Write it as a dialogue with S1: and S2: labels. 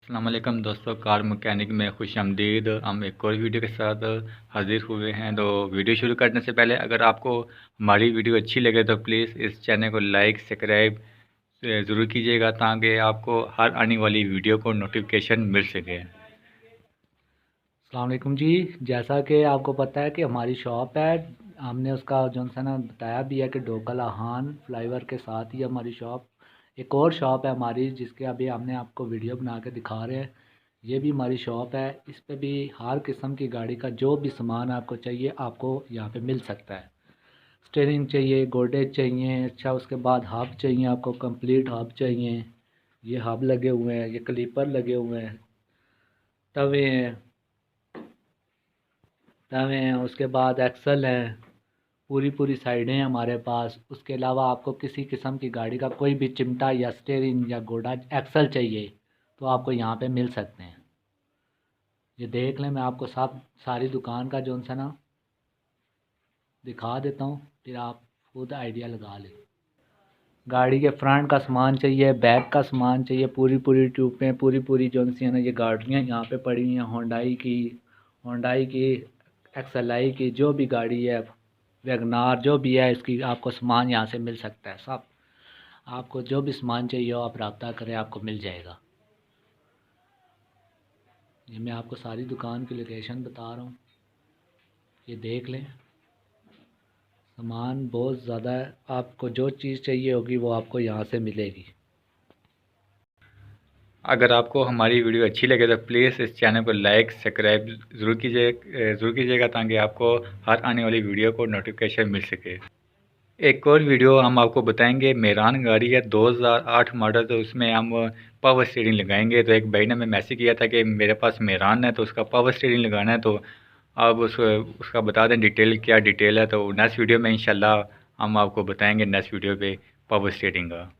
S1: अस्सलाम वालेकुम दोस्तों, कार मैकेनिक में खुशामदीद। हम एक और वीडियो के साथ हाजिर हुए हैं। तो वीडियो शुरू करने से पहले अगर आपको हमारी वीडियो अच्छी लगे तो प्लीज़ इस चैनल को लाइक सब्सक्राइब ज़रूर कीजिएगा ताकि आपको हर आने वाली वीडियो को नोटिफिकेशन मिल सके।
S2: अस्सलाम वालेकुम जी। जैसा कि आपको पता है कि हमारी शॉप है, हमने उसका जो है ना बताया भी है कि डोकला हान फ्लाईओवर के साथ ही हमारी शॉप, एक और शॉप है हमारी जिसके अभी हमने आपको वीडियो बना के दिखा रहे हैं। ये भी हमारी शॉप है, इस पे भी हर किस्म की गाड़ी का जो भी सामान आपको चाहिए आपको यहाँ पे मिल सकता है। स्टीयरिंग चाहिए, गोडेज चाहिए, अच्छा उसके बाद हब चाहिए, आपको कंप्लीट हब चाहिए। ये हब लगे हुए हैं, ये क्लीपर लगे हुए हैं, तवे हैं, तवे हैं, उसके बाद एक्सल है, पूरी पूरी साइडें हैं हमारे पास। उसके अलावा आपको किसी किस्म की गाड़ी का कोई भी चिमटा या स्टीयरिंग या गोडा एक्सल चाहिए तो आपको यहाँ पे मिल सकते हैं। ये देख लें, मैं आपको सब सारी दुकान का जो सा ना दिखा देता हूँ, फिर आप खुद आइडिया लगा लें। गाड़ी के फ्रंट का सामान चाहिए, बैक का सामान चाहिए, पूरी पूरी ट्यूबें, पूरी पूरी जो सी है ना ये गाड़ियाँ यहाँ पे पड़ी हुई हैं। होंडाई की एक्सएलआई की जो भी गाड़ी है, वैगनार जो भी है, इसकी आपको सामान यहाँ से मिल सकता है। सब आपको जो भी सामान चाहिए हो आप रब्ता करें, आपको मिल जाएगा। ये मैं आपको सारी दुकान की लोकेशन बता रहा हूँ, ये देख लें। सामान बहुत ज़्यादा है, आपको जो चीज़ चाहिए होगी वो आपको यहाँ से मिलेगी।
S1: अगर आपको हमारी वीडियो अच्छी लगे तो प्लीज़ इस चैनल को लाइक सब्सक्राइब ज़रूर कीजिएगा ताकि आपको हर आने वाली वीडियो को नोटिफिकेशन मिल सके। एक और वीडियो हम आपको बताएंगे, मेरान गाड़ी है 2008 मॉडल, तो उसमें हम पावर स्टीयरिंग लगाएंगे। तो एक भाई ने हमें मैसेज किया था कि मेरे पास मेरान है तो उसका पावर स्टीयरिंग लगाना है, तो आप उसका बता दें डिटेल, क्या डिटेल है। तो नेक्स्ट वीडियो में इंशाल्लाह हम आपको बताएंगे, नेक्स्ट वीडियो पे पावर स्टीयरिंग का।